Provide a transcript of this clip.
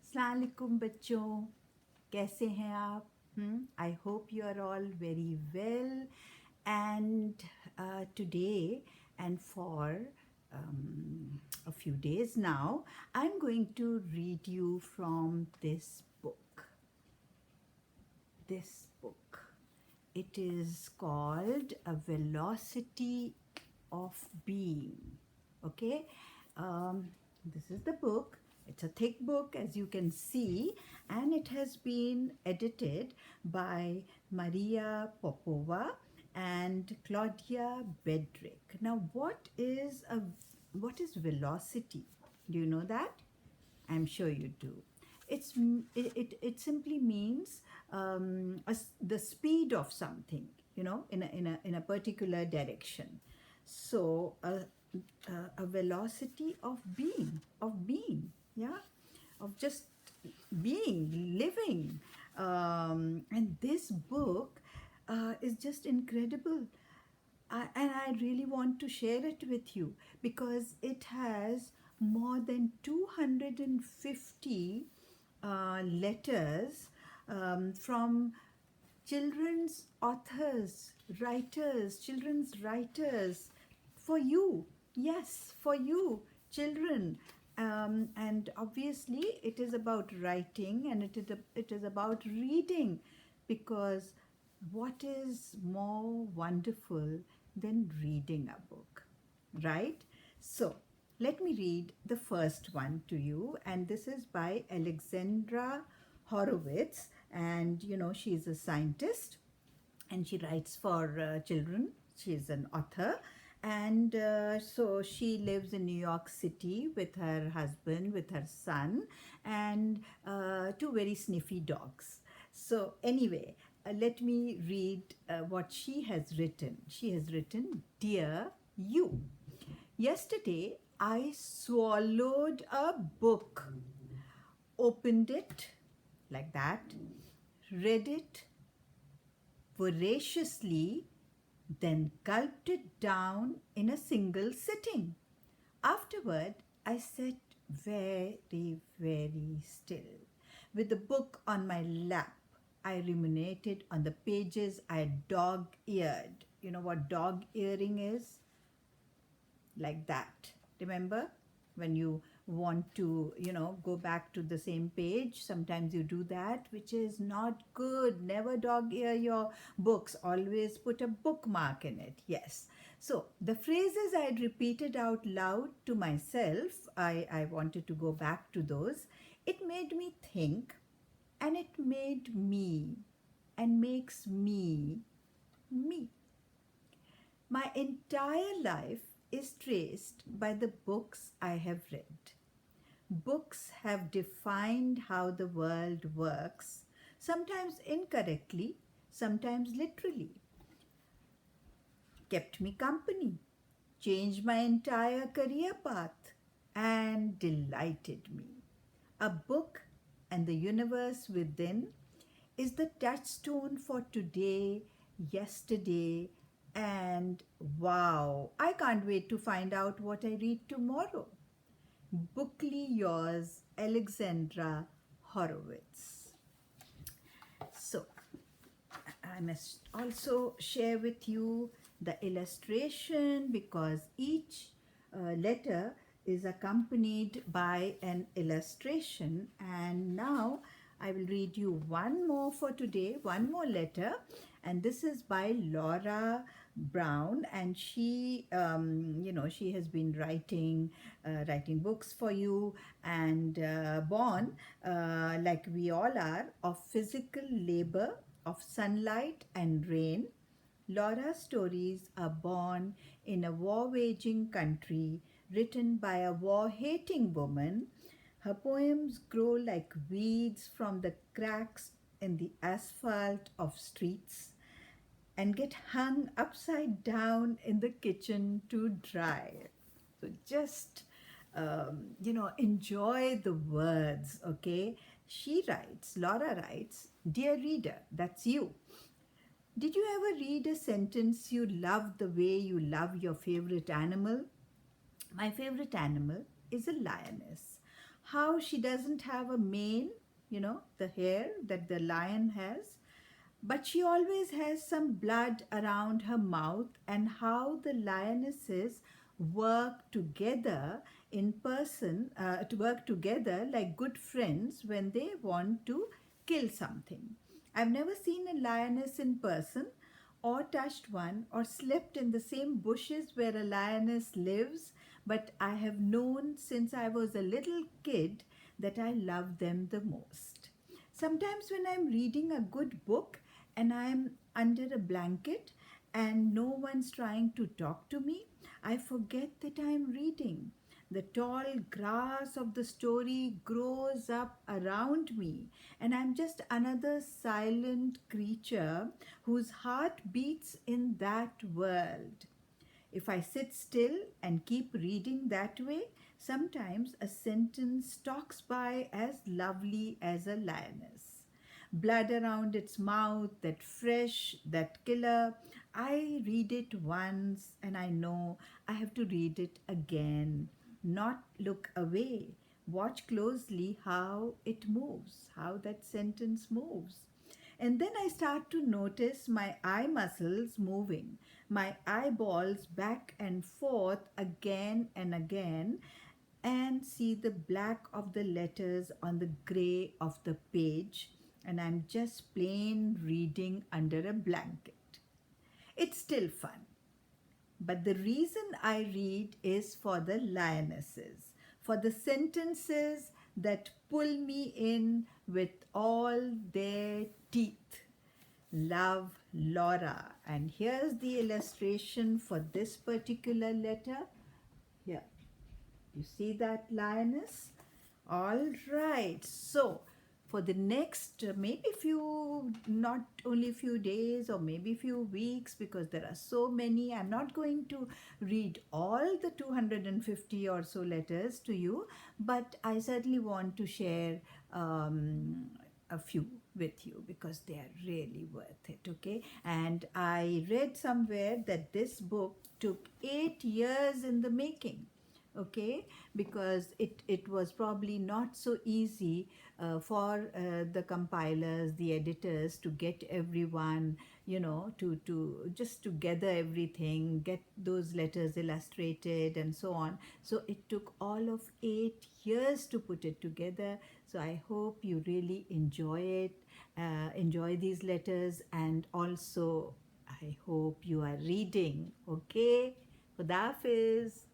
अस्सलाम वालेकुम बच्चों, कैसे हैं आप? I hope you are all very well. And today and for a few days now, I'm going to read you from this book. This book. It is called A Velocity of Being. Okay, this is the book. It's a thick book, as you can see, and it has been edited by Maria Popova and Claudia Bedrick. Now, what is velocity? Do you know that? I'm sure you do. It simply means the speed of something, in a particular direction. So a velocity of being, yeah, of just being, living. And this book is just incredible. And I really want to share it with you because it has more than 250 letters from children's authors, writers, children's writers for you. Yes, for you, children. And obviously, it is about writing and it is about reading because what is more wonderful than reading a book, right? So, let me read the first one to you, and this is by Alexandra Horowitz, and she is a scientist and she writes for children. She is an author, and so she lives in New York City with her husband, with her son, and two very sniffy dogs. So, anyway, let me read what she has written. She has written, Dear You, yesterday I swallowed a book, opened it like that, read it voraciously, then gulped it down in a single sitting. Afterward, I sat very, very still. With the book on my lap, I ruminated on the pages I dog eared. You know what dog earing is? Like that. Remember when you want to, go back to the same page? Sometimes you do that, which is not good. Never dog ear your books. Always put a bookmark in it. Yes. So the phrases I had repeated out loud to myself, I wanted to go back to those. It made me think, and it made me, and makes me, me. My entire life is traced by the books I have read. Books have defined how the world works, sometimes incorrectly, sometimes literally, kept me company, changed my entire career path, and delighted me. A book and the universe within is the touchstone for today, yesterday, and wow, I can't wait to find out what I read tomorrow. Bookly yours, Alexandra Horowitz. So, I must also share with you the illustration because each letter is accompanied by an illustration. And now I will read you one more for today, one more letter, and this is by Laura Brown, and she, she has been writing books for you, and born, like we all are, of physical labor, of sunlight and rain. Laura's stories are born in a war-waging country, written by a war-hating woman. Her poems grow like weeds from the cracks in the asphalt of streets and get hung upside down in the kitchen to dry. So just, enjoy the words, okay? Laura writes, Dear reader, that's you. Did you ever read a sentence you love the way you love your favorite animal? My favorite animal is a lioness. how she doesn't have a mane, the hair that the lion has, but she always has some blood around her mouth, and how the lionesses work together in person, to work together like good friends when they want to kill something. I've never seen a lioness in person, or touched one, or slept in the same bushes where a lioness lives, but I have known since I was a little kid that I love them the most. Sometimes when I'm reading a good book and I'm under a blanket and no one's trying to talk to me, I forget that I'm reading. The tall grass of the story grows up around me, and I'm just another silent creature whose heart beats in that world. If I sit still and keep reading that way, sometimes a sentence stalks by as lovely as a lioness. Blood around its mouth, that fresh, that killer. I read it once and I know I have to read it again. Not look away. Watch closely how it moves, how that sentence moves. And then I start to notice my eye muscles moving, my eyeballs back and forth again and again, and see the black of the letters on the gray of the page. And I'm just plain reading under a blanket. It's still fun. But the reason I read is for the lionesses, for the sentences that pull me in with all their teeth. Love, Laura. And here's the illustration for this particular letter. Here, you see that lioness? All right. So, for the next maybe few, not only few days or maybe few weeks, because there are so many, I'm not going to read all the 250 or so letters to you, but I certainly want to share a few with you because they are really worth it. Okay, and I read somewhere that this book took 8 years in the making. Okay, because it was probably not so easy for the compilers, the editors, to get everyone, to just to gather everything, get those letters illustrated and so on. So it took all of 8 years to put it together. So I hope you really enjoy it, enjoy these letters, and also I hope you are reading. Okay, Khuda Hafiz.